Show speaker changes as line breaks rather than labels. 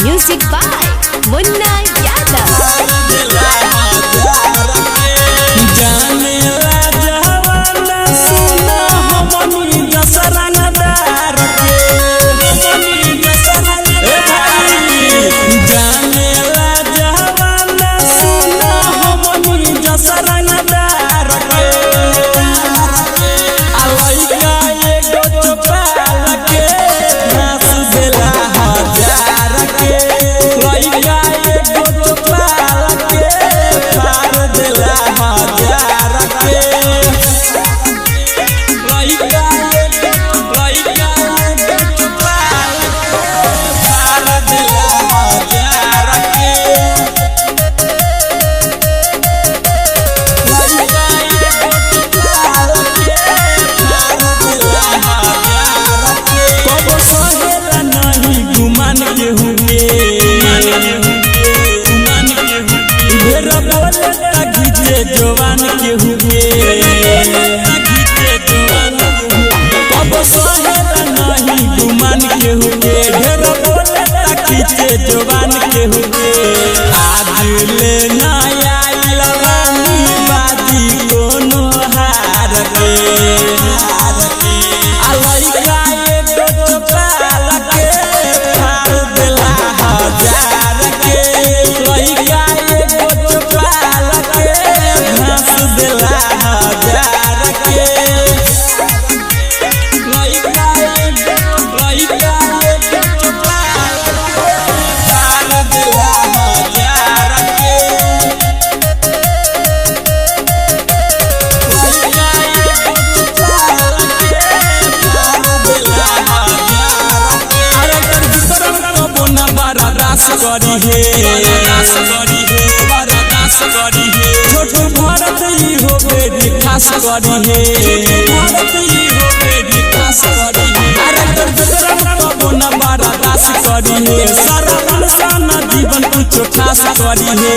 Music by Munna Yadav.
जवान के हुए कब सहेला नहीं गुमान के हुए ढेर बोले खींचे जवान के हुए आज ले नया लवानी बाजी कोनो हार के अलैका एक चपाल के फाड़ देला हजार के लैका एक चपाल के दिला हजार के लइका चपाल फाड़ दिला हजार के लइका चपाल के फाड़ दिला हजार के अरे कर विक्रम को बोना बड़ा दास करी है छोटू भारत ही हो बेटी खास करी है भारत ही हो बेटी खास करी है अरे कर विक्रम को बोना बड़ा दास करी है सारा इंसान जीवन कुछ खास करी है